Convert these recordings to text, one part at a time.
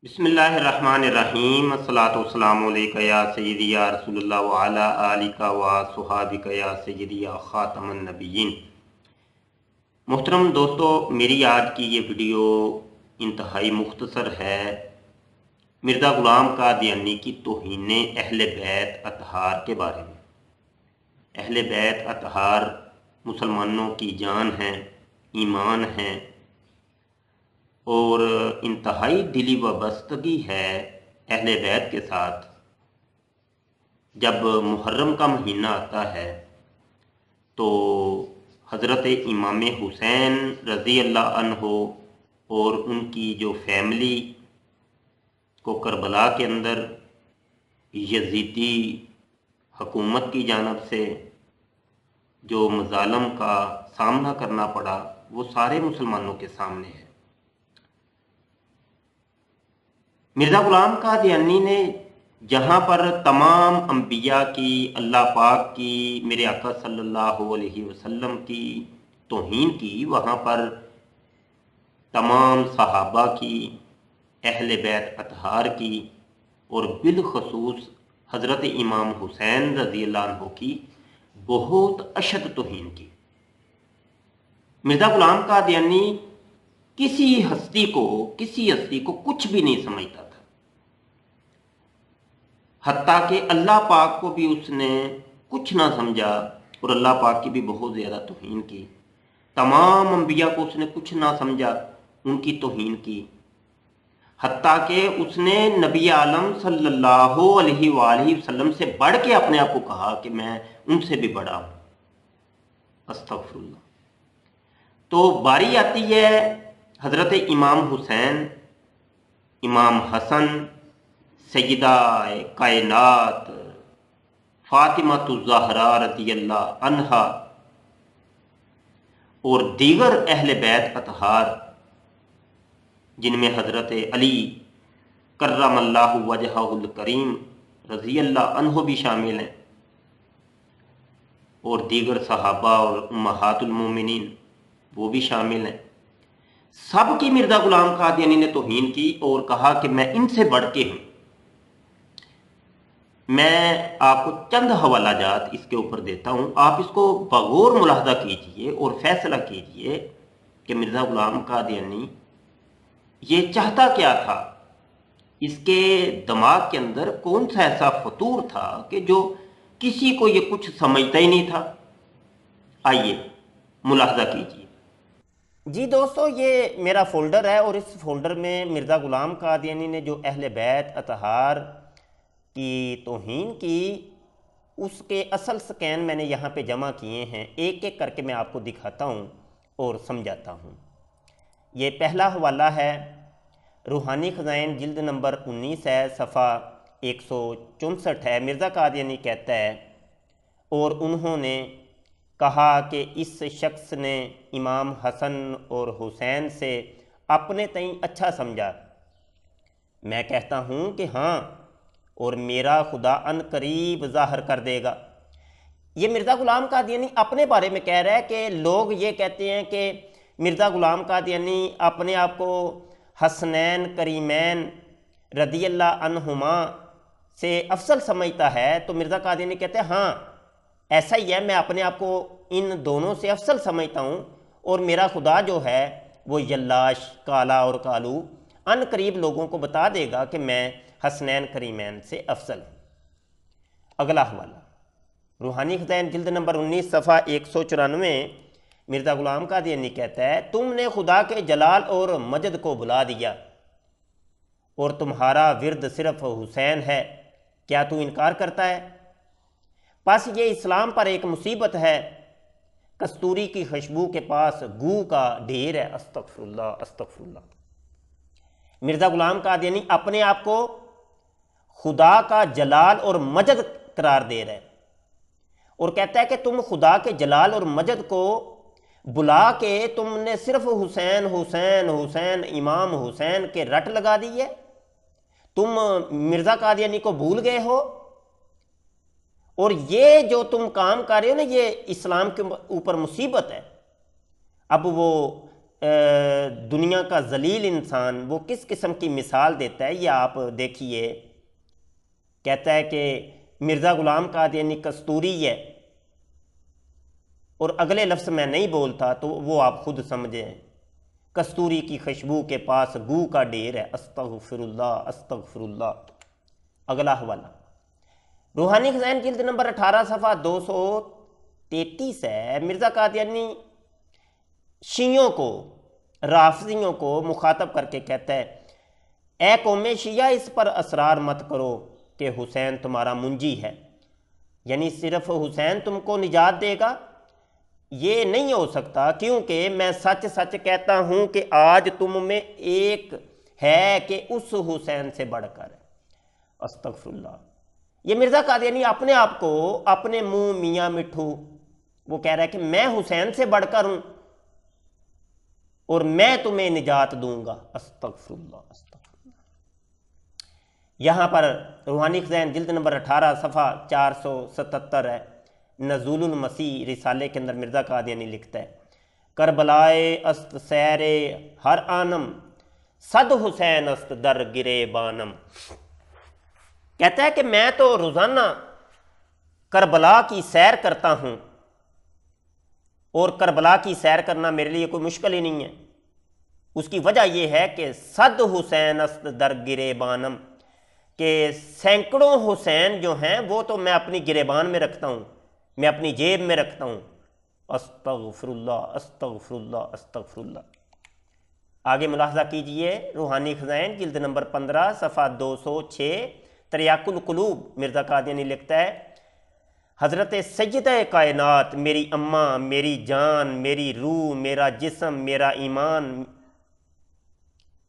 بسم اللہ الرحمن الرحیم، الصلاۃ والسلام علیکہ یا سیدی یا رسول اللہ وعلی آلکہ و صحابکہ یا سیدی یا خاتم النبیین۔ محترم دوستو، میری آج کی یہ ویڈیو انتہائی مختصر ہے۔ مرزا غلام قادیانی کی توہین اہل بیت اطہار کے بارے میں۔ اہل بیت اطہار مسلمانوں کی جان ہیں، ایمان ہیں، اور انتہائی دلی وابستگی ہے اہل بیت کے ساتھ۔ جب محرم کا مہینہ آتا ہے تو حضرت امام حسین رضی اللہ عنہ اور ان کی جو فیملی کو کربلا کے اندر یزیدی حکومت کی جانب سے جو مظالم کا سامنا کرنا پڑا، وہ سارے مسلمانوں کے سامنے ہے۔ مرزا غلام قادیانی نے جہاں پر تمام انبیاء کی، اللہ پاک کی، میرے آقا صلی اللہ علیہ وسلم کی توہین کی، وہاں پر تمام صحابہ کی، اہل بیت اطہار کی، اور بالخصوص حضرت امام حسین رضی اللہ عنہ کی بہت اشد توہین کی۔ مرزا غلام قادیانی کسی ہستی کو کچھ بھی نہیں سمجھتا تھا، حتیٰ کہ اللہ پاک کو بھی اس نے کچھ نہ سمجھا، اور اللہ پاک کی بھی بہت زیادہ توہین کی۔ تمام انبیاء کو اس نے کچھ نہ سمجھا، ان کی توہین کی، حتیٰ کہ اس نے نبی عالم صلی اللہ علیہ وآلہ وسلم سے بڑھ کے اپنے آپ کو کہا کہ میں ان سے بھی بڑا ہوں۔ استغفر اللہ۔ تو باری آتی ہے حضرت امام حسین، امام حسن، سیدہ کائنات فاطمہ الزہراء رضی اللہ عنہا اور دیگر اہل بیت اطہار، جن میں حضرت علی کرم اللہ وجہہ الکریم رضی اللہ عنہ بھی شامل ہیں، اور دیگر صحابہ اور امہات المومنین وہ بھی شامل ہیں۔ سب کی مرزا غلام قادیانی نے توہین کی اور کہا کہ میں ان سے بڑھ کے ہوں۔ میں آپ کو چند حوالہ جات اس کے اوپر دیتا ہوں، آپ اس کو بغور ملاحظہ کیجئے اور فیصلہ کیجئے کہ مرزا غلام قادیانی یہ چاہتا کیا تھا، اس کے دماغ کے اندر کون سا ایسا فطور تھا کہ جو کسی کو یہ کچھ سمجھتا ہی نہیں تھا۔ آئیے ملاحظہ کیجئے۔ جی دوستو، یہ میرا فولڈر ہے، اور اس فولڈر میں مرزا غلام قادیانی نے جو اہل بیت اطہار کی توہین کی، اس کے اصل سکین میں نے یہاں پہ جمع کیے ہیں، ایک ایک کر کے میں آپ کو دکھاتا ہوں اور سمجھاتا ہوں۔ یہ پہلا حوالہ ہے، روحانی خزائن جلد نمبر 19 ہے، صفحہ 164 ہے۔ مرزا قادیانی کہتا ہے، اور انہوں نے کہا کہ اس شخص نے امام حسن اور حسین سے اپنے تئیں اچھا سمجھا۔ میں کہتا ہوں کہ ہاں، اور میرا خدا ان قریب ظاہر کر دے گا۔ یہ مرزا غلام قادیانی اپنے بارے میں کہہ رہا ہے کہ لوگ یہ کہتے ہیں کہ مرزا غلام قادیانی اپنے آپ کو حسنین کریمین رضی اللہ عنہما سے افضل سمجھتا ہے، تو مرزا قادیانی کہتے ہیں ہاں ایسا ہی ہے، میں اپنے آپ کو ان دونوں سے افضل سمجھتا ہوں، اور میرا خدا جو ہے وہ یلاش، کالا اور کالو ان قریب لوگوں کو بتا دے گا کہ میں حسنین کریمین سے افضل ہوں۔ اگلا حوالہ، روحانی خزائن جلد نمبر 19 صفحہ 194، مرزا غلام قادیانی کہتا ہے، تم نے خدا کے جلال اور مجد کو بلا دیا، اور تمہارا ورد صرف حسین ہے، کیا تو انکار کرتا ہے؟ پس یہ اسلام پر ایک مصیبت ہے، کستوری کی خوشبو کے پاس گو کا ڈھیر ہے۔ استغفر اللہ، استغفر اللہ۔ مرزا غلام قادیانی اپنے آپ کو خدا کا جلال اور مجد قرار دے رہا ہے، اور کہتا ہے کہ تم خدا کے جلال اور مجد کو بلا کے تم نے صرف حسین حسین حسین امام حسین کے رٹ لگا دی ہے، تم مرزا قادیانی کو بھول گئے ہو، اور یہ جو تم کام کر رہے ہو نا، یہ اسلام کے اوپر مصیبت ہے۔ اب وہ دنیا کا ذلیل انسان وہ کس قسم کی مثال دیتا ہے، یہ آپ دیکھیے۔ کہتا ہے کہ مرزا غلام قادیانی کستوری ہے، اور اگلے لفظ میں نہیں بولتا تو وہ آپ خود سمجھیں۔ کستوری کی خوشبو کے پاس گو کا ڈھیر ہے، استغفر اللہ استغفر اللہ۔ اگلا حوالہ روحانی خزائن جلد نمبر 18 صفحہ 233 ہے۔ مرزا قادیانی شیعوں کو، رافضیوں کو مخاطب کر کے کہتا ہے، اے قوم شیعہ اس پر اصرار مت کرو کہ حسین تمہارا منجی ہے، یعنی صرف حسین تم کو نجات دے گا، یہ نہیں ہو سکتا، کیونکہ میں سچ سچ کہتا ہوں کہ آج تم میں ایک ہے کہ اس حسین سے بڑھ کر ہے۔ استغفر اللہ۔ یہ مرزا قادیانی اپنے آپ کو، اپنے منہ میاں مٹھو، وہ کہہ رہا ہے کہ میں حسین سے بڑھ کر ہوں اور میں تمہیں نجات دوں گا۔ استغفر اللہ استغفر اللہ۔ یہاں پر روحانی خزائن جلد نمبر 18 صفحہ 477 ہے، نزول المسیح رسالے کے اندر مرزا قادیانی لکھتا ہے، کربلائے است سیر ہر آنم، صد حسین است در گرے بانم۔ کہتا ہے کہ میں تو روزانہ کربلا کی سیر کرتا ہوں، اور کربلا کی سیر کرنا میرے لیے کوئی مشکل ہی نہیں ہے۔ اس کی وجہ یہ ہے کہ صد حسین است در گرے بانم، کہ سینکڑوں حسین جو ہیں وہ تو میں اپنی گریبان میں رکھتا ہوں، میں اپنی جیب میں رکھتا ہوں۔ استغفر اللہ استغفر اللہ استغفر اللہ۔ آگے ملاحظہ کیجئے، روحانی خزائن جلد نمبر 15 صفحہ 206، تریاق القلوب، مرزا قادیانی لکھتا ہے، حضرت سیدہ کائنات، میری اماں، میری جان، میری روح، میرا جسم، میرا ایمان،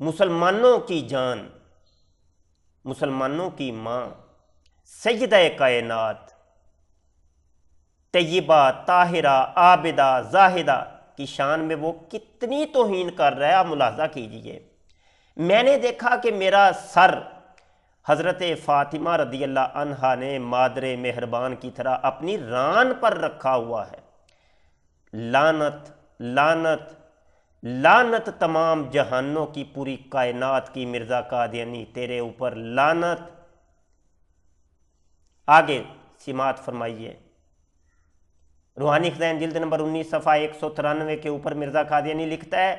مسلمانوں کی جان، مسلمانوں کی ماں، سیدہ کائنات، طیبہ، طاہرہ، عابدہ، زاہدہ کی شان میں وہ کتنی توہین کر رہا ہے، آپ ملاحظہ کیجئے۔ میں نے دیکھا کہ میرا سر حضرت فاطمہ رضی اللہ عنہا نے مادر مہربان کی طرح اپنی ران پر رکھا ہوا ہے۔ لعنت لعنت لعنت تمام جہانوں کی، پوری کائنات کی، مرزا قادیانی تیرے اوپر لعنت۔ آگے سماعت فرمائیے، روحانی خزائن جلد نمبر 19 صفحہ 193 کے اوپر مرزا قادیانی لکھتا ہے،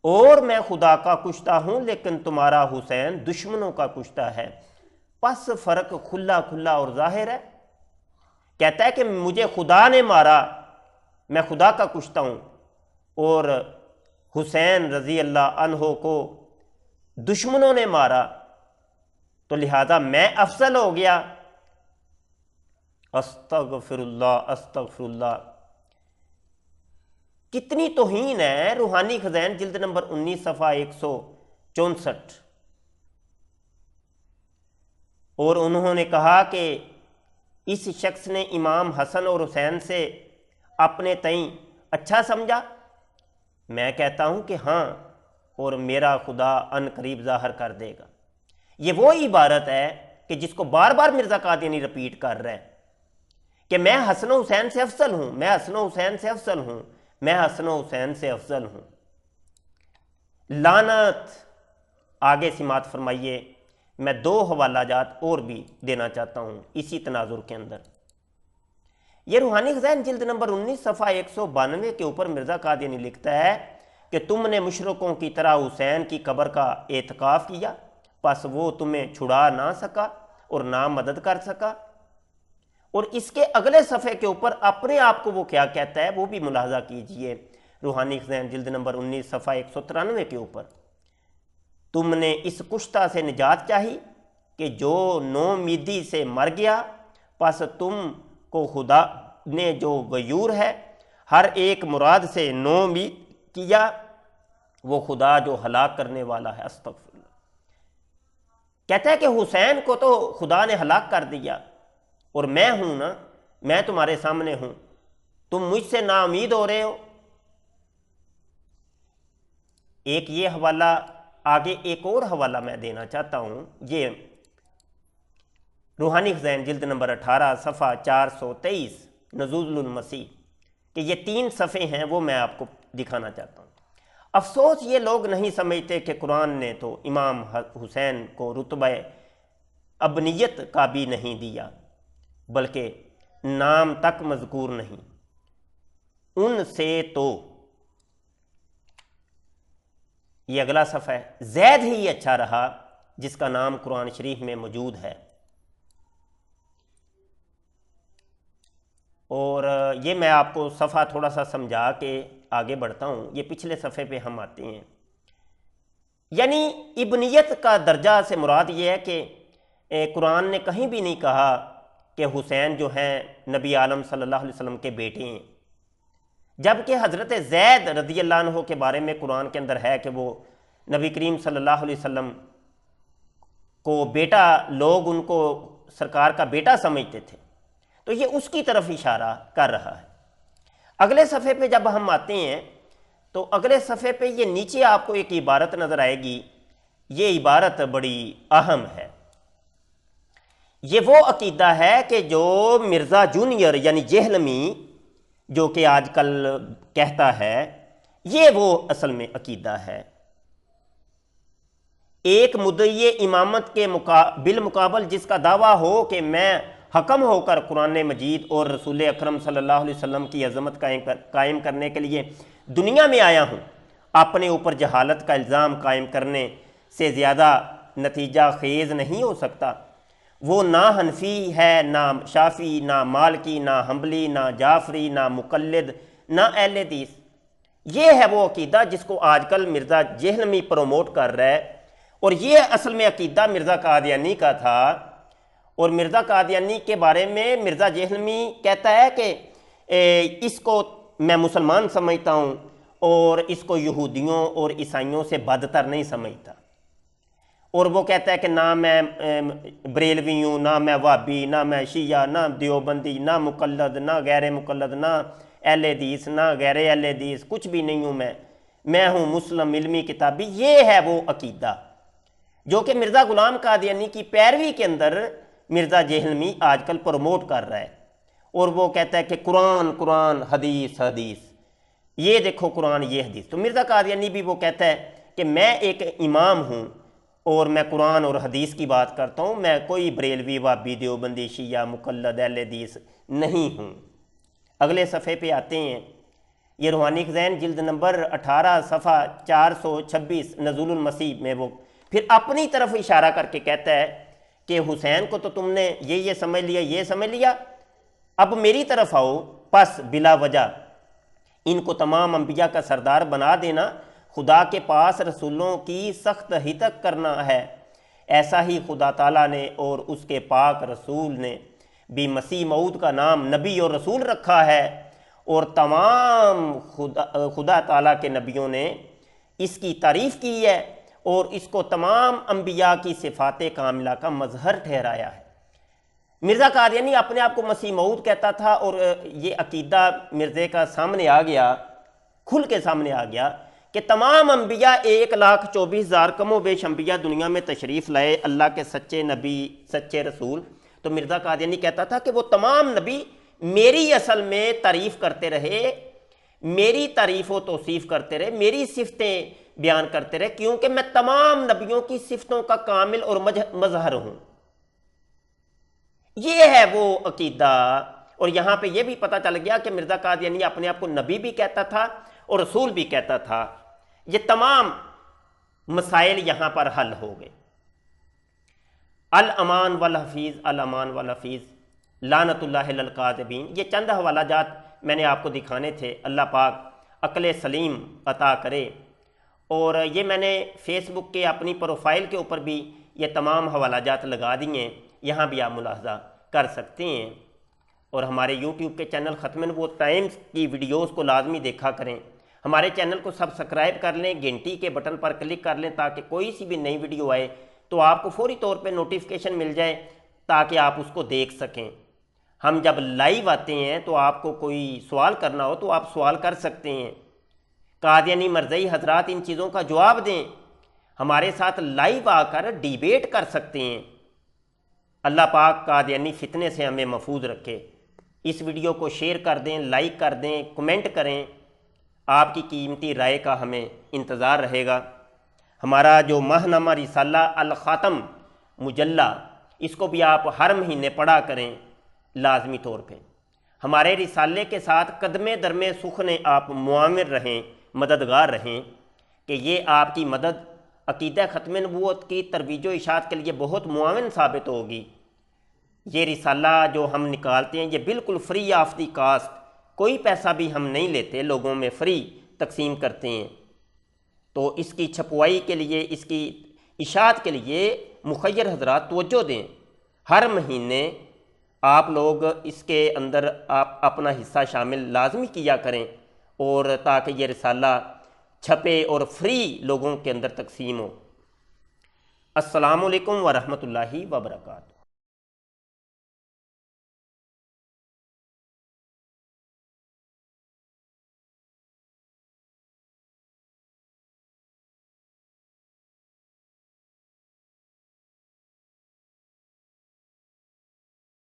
اور میں خدا کا کشتہ ہوں لیکن تمہارا حسین دشمنوں کا کشتہ ہے، پس فرق کھلا کھلا اور ظاہر ہے۔ کہتا ہے کہ مجھے خدا نے مارا، میں خدا کا کشتہ ہوں، اور حسین رضی اللہ عنہ کو دشمنوں نے مارا، تو لہذا میں افضل ہو گیا۔ استغفر اللہ استغفر اللہ۔ کتنی توہین ہے۔ روحانی خزائن جلد نمبر 19 صفحہ 164۔ اور انہوں نے کہا کہ اس شخص نے امام حسن اور حسین سے اپنے تئیں اچھا سمجھا۔ میں کہتا ہوں کہ ہاں، اور میرا خدا ان قریب ظاہر کر دے گا۔ یہ وہ عبارت ہے کہ جس کو بار بار مرزا قادیانی رپیٹ کر رہے ہیں کہ میں حسن و حسین سے افضل ہوں، میں حسن و حسین سے افضل ہوں، میں حسن و حسین سے افضل ہوں۔ لعنت۔ آگے سماعت فرمائیے، میں 2 حوالہ جات اور بھی دینا چاہتا ہوں اسی تناظر کے اندر۔ یہ روحانی خزائن جلد نمبر 19 صفحہ 192 کے اوپر مرزا قادیانی لکھتا ہے کہ تم نے مشرکوں کی طرح حسین کی قبر کا اعتکاف کیا، پس وہ تمہیں چھڑا نہ سکا اور نہ مدد کر سکا۔ اور اس کے اگلے صفحے کے اوپر اپنے آپ کو وہ کیا کہتا ہے وہ بھی ملاحظہ کیجئے، روحانی خزائن جلد نمبر 19 صفحہ 193 کے اوپر، تم نے اس کشتہ سے نجات چاہی کہ جو نومیدی سے مر گیا، پس تم کو خدا نے جو غیور ہے ہر ایک مراد سے نومید کیا، وہ خدا جو ہلاک کرنے والا ہے۔ استغفر اللہ۔ کہتا ہے کہ حسین کو تو خدا نے ہلاک کر دیا، اور میں ہوں نا، میں تمہارے سامنے ہوں، تم مجھ سے نا امید ہو رہے ہو۔ ایک یہ حوالہ، آگے ایک اور حوالہ میں دینا چاہتا ہوں، یہ روحانی خزائن جلد نمبر 18 صفحہ 423 نزول المسیح، کہ یہ 3 صفحے ہیں وہ میں آپ کو دکھانا چاہتا ہوں۔ افسوس یہ لوگ نہیں سمجھتے کہ قرآن نے تو امام حسین کو رتبہ ابنیت کا بھی نہیں دیا، بلکہ نام تک مذکور نہیں۔ ان سے تو یہ اگلا صفحہ ہے، زید ہی اچھا رہا جس کا نام قرآن شریف میں موجود ہے۔ اور یہ میں آپ کو صفحہ تھوڑا سا سمجھا کے آگے بڑھتا ہوں۔ یہ پچھلے صفحے پہ ہم آتے ہیں، یعنی ابنیت کا درجہ سے مراد یہ ہے کہ قرآن نے کہیں بھی نہیں کہا کہ حسین جو ہیں نبی عالم صلی اللہ علیہ وسلم کے بیٹے ہیں، جبکہ حضرت زید رضی اللہ عنہ کے بارے میں قرآن کے اندر ہے کہ وہ نبی کریم صلی اللہ علیہ وسلم کو بیٹا، لوگ ان کو سرکار کا بیٹا سمجھتے تھے، تو یہ اس کی طرف اشارہ کر رہا ہے۔ اگلے صفحے پہ جب ہم آتے ہیں تو اگلے صفحے پہ یہ نیچے آپ کو ایک عبارت نظر آئے گی، یہ عبارت بڑی اہم ہے۔ یہ وہ عقیدہ ہے کہ جو مرزا جونیئر یعنی جہلمی جو کہ آج کل کہتا ہے، یہ وہ اصل میں عقیدہ ہے۔ ایک مدعی امامت کے بالمقابل جس کا دعویٰ ہو کہ میں حکم ہو کر قرآن مجید اور رسول اکرم صلی اللہ علیہ وسلم کی عظمت قائم کرنے کے لیے دنیا میں آیا ہوں، اپنے اوپر جہالت کا الزام قائم کرنے سے زیادہ نتیجہ خیز نہیں ہو سکتا۔ وہ نہ حنفی ہے، نہ شافی، نہ مالکی، نہ حنبلی، نہ جعفری، نہ مقلد، نہ اہل حدیث۔ یہ ہے وہ عقیدہ جس کو آج کل مرزا جہلمی پروموٹ کر رہا ہے، اور یہ اصل میں عقیدہ مرزا قادیانی کا تھا۔ اور مرزا قادیانی کے بارے میں مرزا جہلمی کہتا ہے کہ اس کو میں مسلمان سمجھتا ہوں اور اس کو یہودیوں اور عیسائیوں سے بدتر نہیں سمجھتا۔ اور وہ کہتا ہے کہ نہ میں بریلوی ہوں، نہ میں وہابی، نہ میں شیعہ، نہ دیوبندی، نہ مقلد، نہ غیر مقلد، نہ اہل حدیث، نہ غیر اہل حدیث، کچھ بھی نہیں ہوں میں ہوں مسلم علمی کتابی۔ یہ ہے وہ عقیدہ جو کہ مرزا غلام قادیانی کی پیروی کے اندر مرزا جہلمی آج کل پروموٹ کر رہا ہے۔ اور وہ کہتا ہے کہ قرآن قرآن، حدیث حدیث، یہ دیکھو قرآن یہ حدیث۔ تو مرزا قادیانی بھی وہ کہتا ہے کہ میں ایک امام ہوں اور میں قرآن اور حدیث کی بات کرتا ہوں، میں کوئی بریلوی، وہابی، دیوبندی، شیعہ، مقلد، اہل حدیث نہیں ہوں۔ اگلے صفحے پہ آتے ہیں، یہ روحانی خزائن جلد نمبر 18 صفحہ 426 نزول المسیح میں وہ پھر اپنی طرف اشارہ کر کے کہتا ہے کہ حسین کو تو تم نے یہ سمجھ لیا، یہ سمجھ لیا، اب میری طرف آؤ، پس بلا وجہ ان کو تمام انبیاء کا سردار بنا دینا خدا کے پاس رسولوں کی سخت ہتک کرنا ہے۔ ایسا ہی خدا تعالیٰ نے اور اس کے پاک رسول نے بھی مسیح موعود کا نام نبی اور رسول رکھا ہے، اور تمام خدا تعالیٰ کے نبیوں نے اس کی تعریف کی ہے اور اس کو تمام انبیاء کی صفات کاملہ کا مظہر ٹھہرایا ہے۔ مرزا قادیانی اپنے آپ کو مسیح موعود کہتا تھا، اور یہ عقیدہ مرزے کا سامنے آ گیا، کھل کے سامنے آ گیا کہ تمام انبیاء 1,24,000 کم و بیش انبیاء دنیا میں تشریف لائے، اللہ کے سچے نبی، سچے رسول۔ تو مرزا قادیانی کہتا تھا کہ وہ تمام نبی میری اصل میں تعریف کرتے رہے، میری تعریف و توصیف کرتے رہے، میری صفتیں بیان کرتے رہے، کیونکہ میں تمام نبیوں کی صفتوں کا کامل اور مظہر ہوں۔ یہ ہے وہ عقیدہ۔ اور یہاں پہ یہ بھی پتہ چل گیا کہ مرزا قادیانی اپنے آپ کو نبی بھی کہتا تھا اور رسول بھی کہتا تھا۔ یہ تمام مسائل یہاں پر حل ہو گئے۔ الامان والحفیظ، الامان والحفیظ، لعنت اللہ علی الکاذبین، یہ چند حوالہ جات میں نے آپ کو دکھانے تھے۔ اللہ پاک عقل سلیم عطا کرے۔ اور یہ میں نے فیس بک کے اپنی پروفائل کے اوپر بھی یہ تمام حوالہ جات لگا دیے ہیں، یہاں بھی آپ ملاحظہ کر سکتے ہیں۔ اور ہمارے یوٹیوب کے چینل ختم نبوت ٹائمز کی ویڈیوز کو لازمی دیکھا کریں۔ ہمارے چینل کو سبسکرائب کر لیں، گھنٹی کے بٹن پر کلک کر لیں تاکہ کوئی سی بھی نئی ویڈیو آئے تو آپ کو فوری طور پہ نوٹیفیکیشن مل جائے تاکہ آپ اس کو دیکھ سکیں۔ ہم جب لائیو آتے ہیں تو آپ کو کوئی سوال کرنا ہو تو آپ سوال کر سکتے ہیں۔ قادیانی مرزئی حضرات ان چیزوں کا جواب دیں، ہمارے ساتھ لائیو آ کر ڈیبیٹ کر سکتے ہیں۔ اللہ پاک قادیانی فتنے سے ہمیں محفوظ رکھے۔ اس ویڈیو کو شیئر کر دیں، لائک کر دیں، کمنٹ کریں۔ آپ کی قیمتی رائے کا ہمیں انتظار رہے گا۔ ہمارا جو ماہنامہ رسالہ الخاتم مجلہ، اس کو بھی آپ ہر مہینے پڑھا کریں لازمی طور پہ۔ ہمارے رسالے کے ساتھ قدمے درمے سخنے آپ معاون رہیں، مددگار رہیں، کہ یہ آپ کی مدد عقیدہ ختم نبوت کی ترویج و اشاعت کے لیے بہت معاون ثابت ہوگی۔ یہ رسالہ جو ہم نکالتے ہیں یہ بالکل فری آف دی کاسٹ، کوئی پیسہ بھی ہم نہیں لیتے، لوگوں میں فری تقسیم کرتے ہیں۔ تو اس کی چھپوائی کے لیے، اس کی اشاعت کے لیے مخیر حضرات توجہ دیں۔ ہر مہینے آپ لوگ اس کے اندر آپ اپنا حصہ شامل لازمی کیا کریں، اور تاکہ یہ رسالہ چھپے اور فری لوگوں کے اندر تقسیم ہو۔ السلام علیکم ورحمۃ اللہ وبرکاتہ۔